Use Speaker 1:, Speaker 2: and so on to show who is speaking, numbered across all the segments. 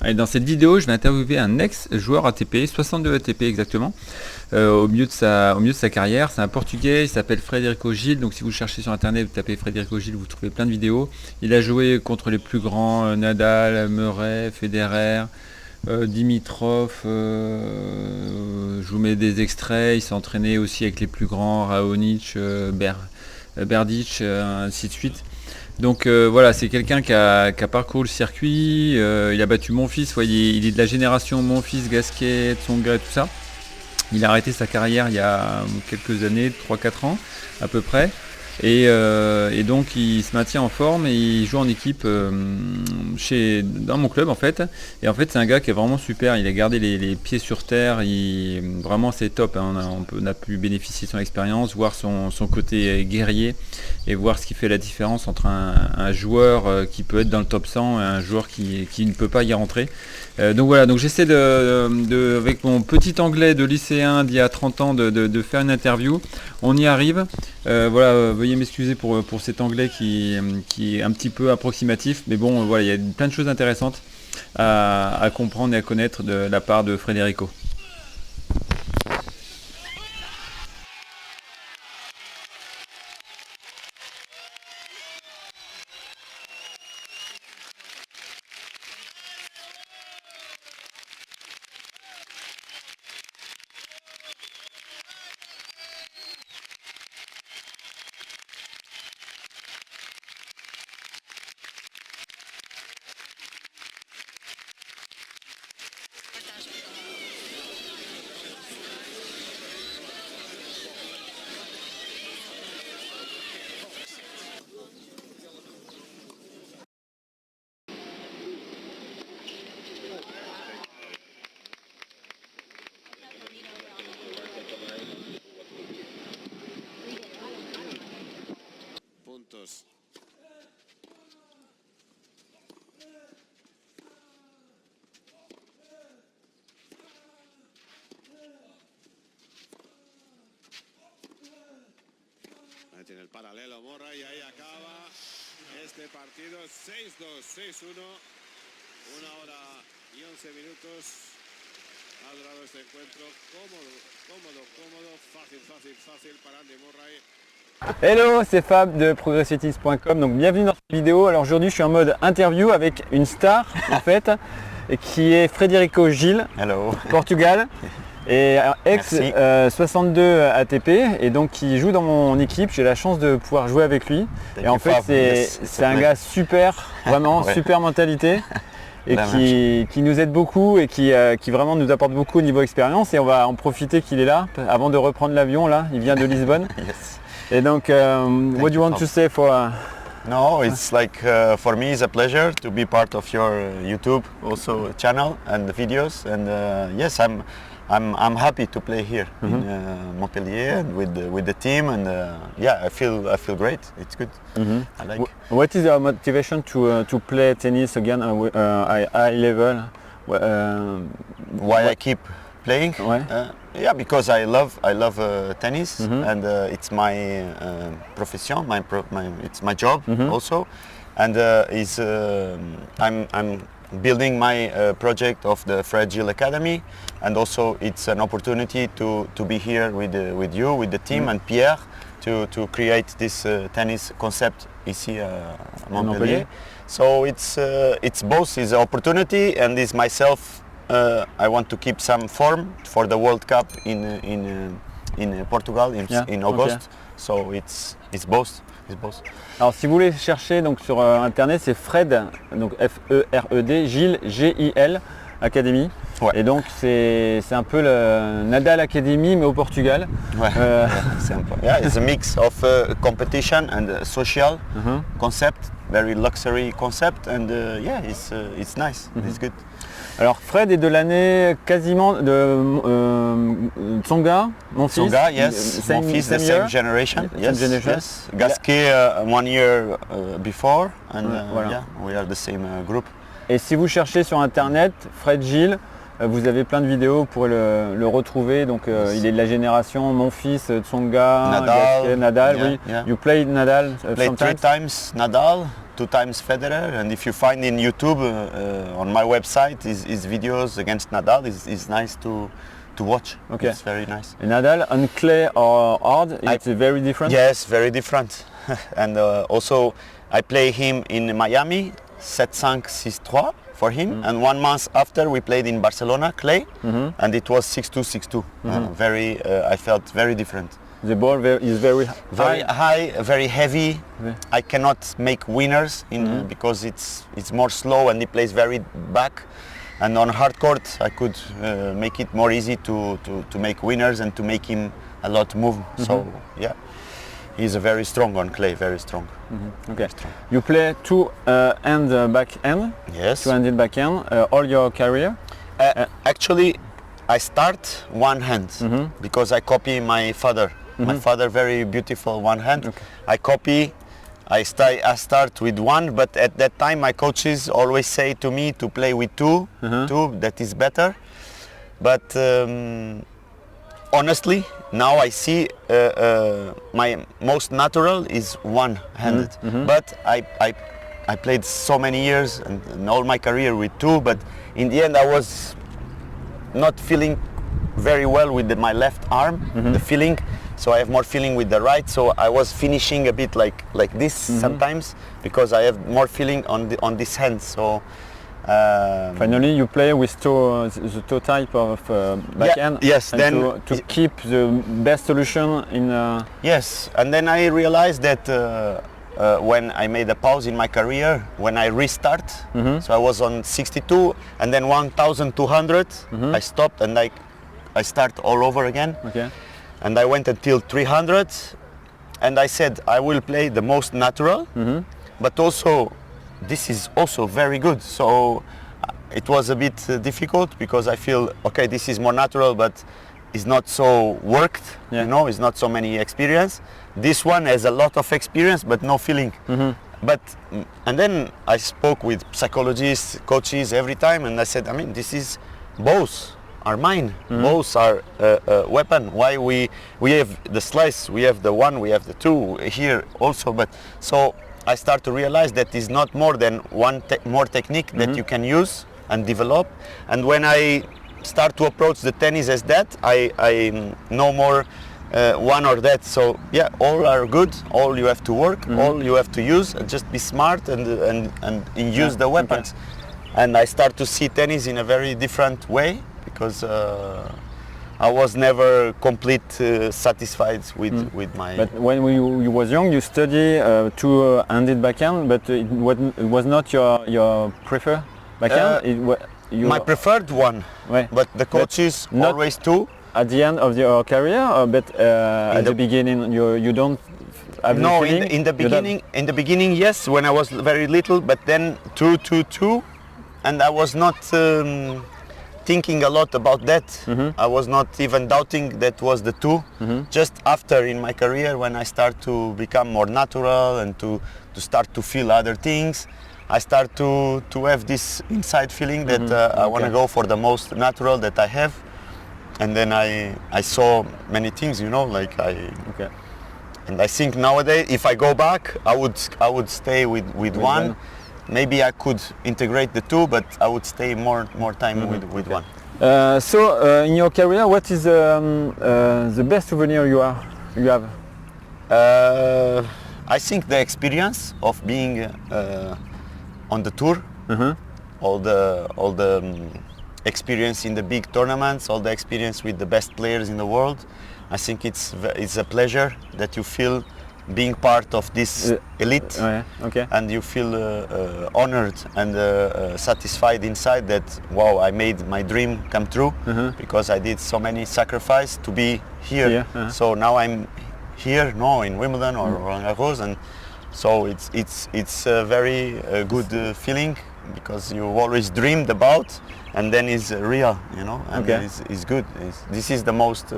Speaker 1: Allez, dans cette vidéo, je vais interviewer un ex-joueur ATP, 62 ATP exactement, au milieu de sa carrière. C'est un portugais, il s'appelle Frederico Gil. Donc si vous cherchez sur internet, vous tapez Frederico Gil, vous trouvez plein de vidéos. Il a joué contre les plus grands, Nadal, Murray, Federer, Dimitrov. Je vous mets des extraits. Il s'est entraîné aussi avec les plus grands, Raonic, Berdych, ainsi de suite. Donc voilà, c'est quelqu'un qui a parcouru le circuit, il a battu mon fils, il est de la génération mon fils, Gasquet, Tsonga, tout ça. Il a arrêté sa carrière il y a quelques années, 3-4 ans à peu près. Et donc il se maintient en forme et il joue en équipe dans mon club en fait. Et en fait c'est un gars qui est vraiment super, il a gardé les pieds sur terre, vraiment c'est top, hein. On a pu bénéficier de son expérience, voir son côté guerrier et voir ce qui fait la différence entre un joueur qui peut être dans le top 100 et un joueur qui ne peut pas y rentrer. Donc voilà, donc j'essaie avec mon petit anglais de lycéen d'il y a 30 ans de faire une interview. On y arrive. Voilà, veuillez m'excuser pour cet anglais qui est un petit peu approximatif, mais bon, voilà, il y a plein de choses intéressantes à comprendre et à connaître de la part de Frederico.
Speaker 2: En el paralelo Morra y ahí acaba este partido 6-2, 6-1, 1 hora y 11 minutos. Ha durado este encuentro cómodo, fácil para Andy Murray.
Speaker 1: Hello, c'est Fab de progressivetips.com. Donc bienvenue dans cette vidéo. Alors aujourd'hui je suis en mode interview avec une star en fait, qui est Frederico Gil,
Speaker 3: Hello.
Speaker 1: Portugal. Et ex 62 ATP et donc qui joue dans mon équipe. J'ai la chance de pouvoir jouer avec lui. Et en fait c'est un gars super, vraiment super mentalité et qui nous aide beaucoup et qui vraiment nous apporte beaucoup au niveau expérience. Et on va en profiter qu'il est là avant de reprendre l'avion là. Il vient de Lisbonne.
Speaker 3: Yes.
Speaker 1: Et donc what do you want to say for
Speaker 3: No, it's like for me it's a pleasure to be part of your YouTube also channel and the videos, and yes, I'm happy to play here in Montpellier and with the team, and yeah, I feel great. It's good. I like.
Speaker 1: What is your motivation to play tennis again at high level?
Speaker 3: Why I keep playing? Yeah, because I love tennis, and it's my profession, it's my job also, and I'm building my project of the Fred Gil Academy, and also it's an opportunity to be here with you, with the team, and Pierre to create this tennis concept ici à Montpellier. So it's both is an opportunity and is myself. I want to keep some form for the World Cup in Portugal in August. Okay. So it's both.
Speaker 1: Alors si vous voulez chercher donc sur internet, c'est Fred, donc F-E-R-E-D, Gil, G-I-L Academy. Ouais. Et donc c'est un peu le Nadal Academy mais au Portugal.
Speaker 3: Ouais. C'est un peu. Yeah, it's a mix of competition and social concept, very luxury concept, and yeah, it's nice. It's good.
Speaker 1: Alors Fred est de l'année quasiment de Tsonga, mon fils.
Speaker 3: Tsonga, yes. Mon fils, the same generation. Yes. Gasquet 1 year before, and voilà. Yeah, we are the same group.
Speaker 1: Et si vous cherchez sur internet Fred Gil, vous avez plein de vidéos, vous pourrez le retrouver. Donc il est de la génération mon fils, Tsonga,
Speaker 3: Nadal,
Speaker 1: Gasquet, Nadal.
Speaker 3: Yeah,
Speaker 1: oui.
Speaker 3: Yeah.
Speaker 1: You played Nadal
Speaker 3: played
Speaker 1: sometimes?
Speaker 3: 3 times Nadal. two times Federer, and if you find in YouTube on my website his videos against Nadal is nice to watch.
Speaker 1: Okay.
Speaker 3: It's very nice.
Speaker 1: And Nadal on clay or hard, it's very different?
Speaker 3: Yes, very different. And also I play him in Miami, 7-5, 6-3 for him, and 1 month after we played in Barcelona, clay, and it was 6-2, 6-2. Very, I felt very different.
Speaker 1: The ball is very
Speaker 3: high, very heavy.
Speaker 1: Yeah.
Speaker 3: I cannot make winners because it's more slow and he plays very back. And on hard court, I could make it more easy to make winners and to make him a lot move. So yeah, he's a very strong on clay, very strong.
Speaker 1: Okay. You play two hand back hand,
Speaker 3: Yes.
Speaker 1: two-handed back hand all your career?
Speaker 3: Actually, I start one hand because I copy my father. My father very beautiful one hand.
Speaker 1: Okay.
Speaker 3: I copy. I start with one, but at that time my coaches always say to me to play with two, that is better. But honestly, now I see my most natural is one-handed. But I played so many years and all my career with two, but in the end I was not feeling very well with my left arm, the feeling. So I have more feeling with the right. So I was finishing a bit like this sometimes because I have more feeling on this hand. So
Speaker 1: finally, you play with the toe type of backhand.
Speaker 3: Yes,
Speaker 1: and
Speaker 3: then
Speaker 1: to keep the best solution in.
Speaker 3: Yes, and then I realized that when I made a pause in my career, when I restart, so I was on 62, and then 1,200, I stopped and I start all over again.
Speaker 1: Okay.
Speaker 3: And I went until 300, and I said I will play the most natural, but also this is also very good. So it was a bit difficult because I feel okay, this is more natural, but it's not so worked.
Speaker 1: Yeah.
Speaker 3: You know, it's not so many experience. This one has a lot of experience, but no feeling. But and then I spoke with psychologists, coaches every time, and I said, I mean, this is both are mine. Both are weapon. Why we have the slice, we have the one, we have the two here also. But so I start to realize that it's not more than one more technique that you can use and develop. And when I start to approach the tennis as that, I no more one or that. So yeah, all are good. All you have to work. All you have to use. Just be smart and use the weapons. Okay. And I start to see tennis in a very different way. Because I was never satisfied with my.
Speaker 1: But when you was young, you study two-handed backhand, but it was not your preferred backhand.
Speaker 3: My preferred one,
Speaker 1: ouais.
Speaker 3: But the coaches always two.
Speaker 1: At the end of your career, but at the beginning you don't have
Speaker 3: no.
Speaker 1: the feeling?
Speaker 3: In the beginning, yes. When I was very little, but then 2-2-2, and I was not. Thinking a lot about that. I was not even doubting that was the two. Just after in my career, when I start to become more natural and to start to feel other things, I start to have this inside feeling that I want to go for the most natural that I have. And then I saw many things, you know, like and I think nowadays if I go back, I would stay with one. Maybe I could integrate the two, but I would stay more time with one.
Speaker 1: So in your career, what is the best souvenir you have?
Speaker 3: I think the experience of being on the tour, all the experience in the big tournaments, all the experience with the best players in the world. I think it's a pleasure that you feel being part of this elite, and you feel honored and satisfied inside that wow, I made my dream come true because I did so many sacrifices to be here. So now I'm here, in Wimbledon or Roland Garros, and so it's a very good feeling because you always dreamed about, and then it's real, you know, and it's good. This is the most.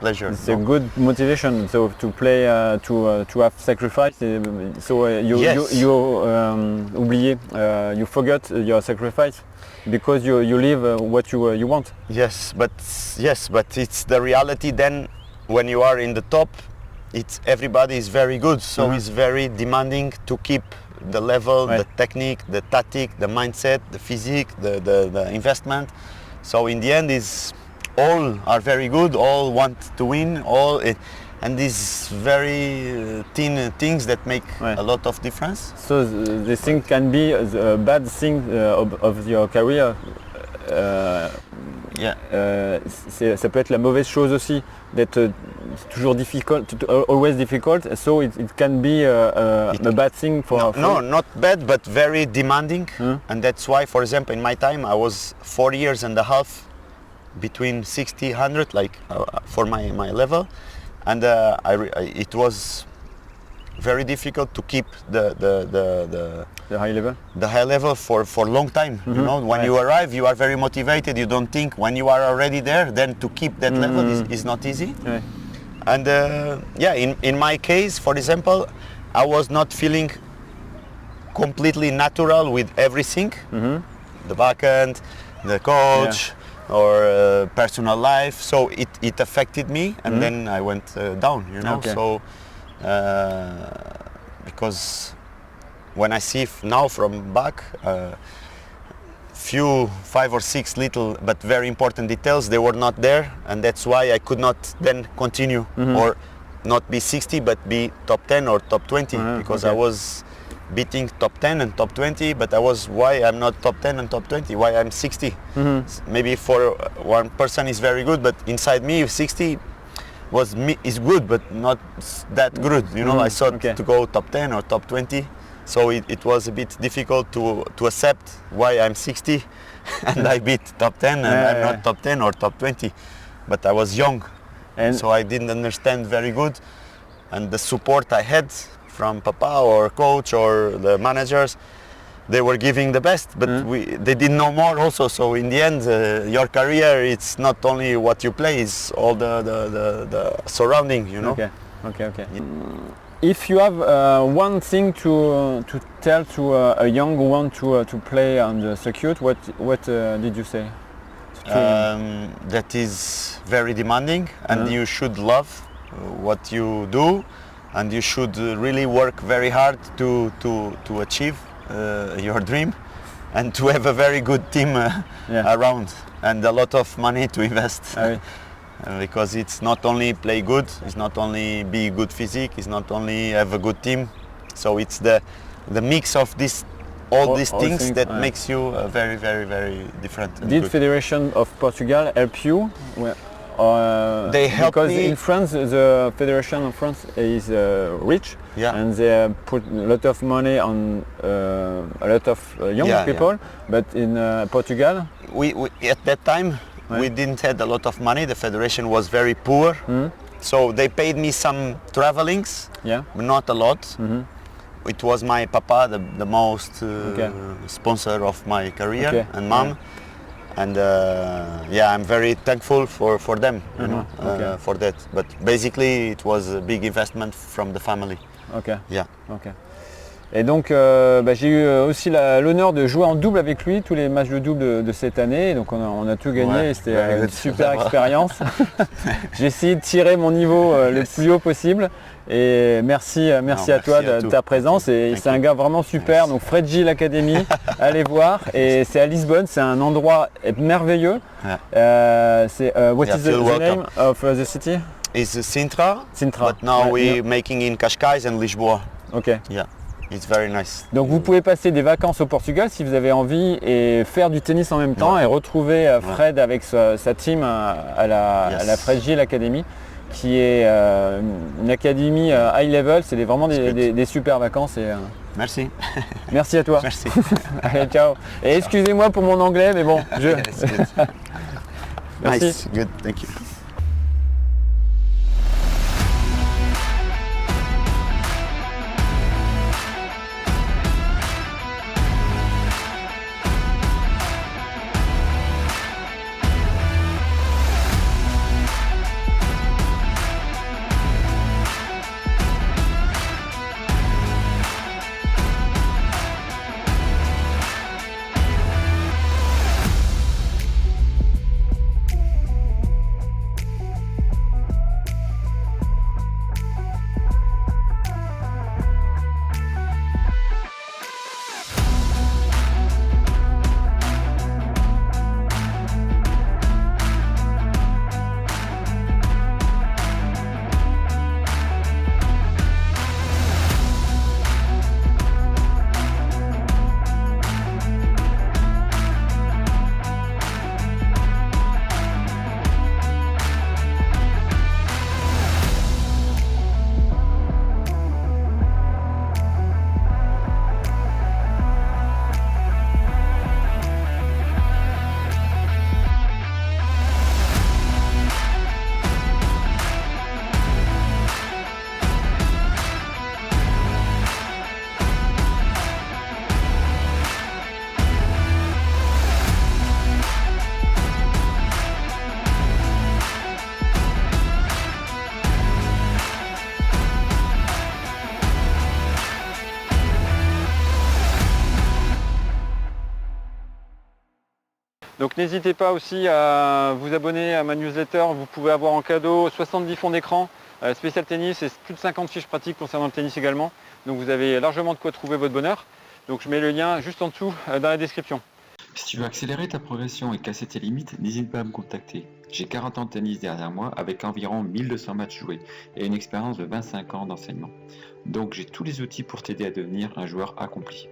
Speaker 3: Pleasure.
Speaker 1: It's a good motivation. So to play, to have sacrifice. So you forgot your sacrifice because you live what you want.
Speaker 3: Yes, but it's the reality. Then when you are in the top, everybody is very good, so
Speaker 1: Mhm.
Speaker 3: it's very demanding to keep the level,
Speaker 1: Ouais.
Speaker 3: the technique, the tactic, the mindset, the physique, the investment. So in the end, is all are very good, all want to win, and these very thin things that make
Speaker 1: Ouais.
Speaker 3: a lot of difference.
Speaker 1: So the thing can be a bad thing of your career.
Speaker 3: Yeah.
Speaker 1: Ça peut être la mauvaise chose aussi, d'être toujours difficult, always difficult. So it can be a bad thing for.
Speaker 3: No, not bad, but very demanding.
Speaker 1: Hmm.
Speaker 3: And that's why, for example, in my time, I was 4 years and a half between 60, 100, like for my level. And it was very difficult to keep the
Speaker 1: high level.
Speaker 3: the high level for long time. You know, when you arrive, you are very motivated. You don't think when you are already there, then to keep that level is not easy.
Speaker 1: Ouais.
Speaker 3: And in my case, for example, I was not feeling completely natural with everything, the backend, the coach, or personal life. So it affected me, and then I went down. You know,
Speaker 1: Okay.
Speaker 3: so because when I see now from back, few 5 or 6 little but very important details, they were not there, and that's why I could not then continue or not be 60 but be top 10 or top 20 because I was beating top 10 and top 20, but I was why I'm not top 10 and top 20, why I'm 60. Maybe for one person is very good, but inside me 60 is good but not that good, you know. I thought to go top 10 or top 20. So it was a bit difficult to accept why I'm 60 and I beat top 10 and I'm not top 10 or top 20. But I was young, and so I didn't understand very good. And the support I had from Papa or coach or the managers, they were giving the best, but they didn't know more also. So in the end, your career, it's not only what you play, it's all the surrounding, you know.
Speaker 1: Okay. If you have one thing to tell to a young who want to play on the circuit, what did you say?
Speaker 3: That is very demanding, and you should love what you do, and you should really work very hard to achieve your dream, and to have a very good team around, and a lot of money to invest. Because it's not only play good, it's not only be good physique, it's not only have a good team. So it's the mix of all these things that makes you very, very, very different.
Speaker 1: Did Federation of Portugal help you?
Speaker 3: They help
Speaker 1: because
Speaker 3: me.
Speaker 1: In France, the Federation of France is rich, and they put a lot of money on a lot of young people. But in Portugal,
Speaker 3: we at that time. We didn't have a lot of money. The federation was very poor, so they paid me some travelings, but not a lot. It was my papa, the most sponsor of my career, and mom, and I'm very thankful for them, you know, for that. But basically, it was a big investment from the family.
Speaker 1: Et donc j'ai eu aussi l'honneur de jouer en double avec lui tous les matchs de double de cette année. Donc on a tout gagné et c'était une super expérience. J'ai essayé de tirer mon niveau le plus haut possible. Et merci à toi de ta présence. Et c'est un gars vraiment super. Donc Fred Gil Academy, allez voir. Et c'est à Lisbonne, c'est un endroit merveilleux. C'est what is the name of the city?
Speaker 3: It's Sintra. But now we're making in Cascais and Lisboa. Yeah. It's very nice.
Speaker 1: Donc vous pouvez passer des vacances au Portugal si vous avez envie et faire du tennis en même temps et retrouver Fred avec sa team à la Fred Gil Academy qui est une académie high level. C'est vraiment des super vacances.
Speaker 3: Merci.
Speaker 1: Merci à toi.
Speaker 3: Merci.
Speaker 1: Allez, ciao. Et excusez-moi pour mon anglais, mais bon. Merci.
Speaker 3: Nice. Good. Thank you.
Speaker 1: Donc n'hésitez pas aussi à vous abonner à ma newsletter, vous pouvez avoir en cadeau 70 fonds d'écran, spécial tennis et plus de 50 fiches pratiques concernant le tennis également. Donc vous avez largement de quoi trouver votre bonheur. Donc je mets le lien juste en dessous dans la description.
Speaker 4: Si tu veux accélérer ta progression et casser tes limites, n'hésite pas à me contacter. J'ai 40 ans de tennis derrière moi avec environ 1200 matchs joués et une expérience de 25 ans d'enseignement. Donc j'ai tous les outils pour t'aider à devenir un joueur accompli.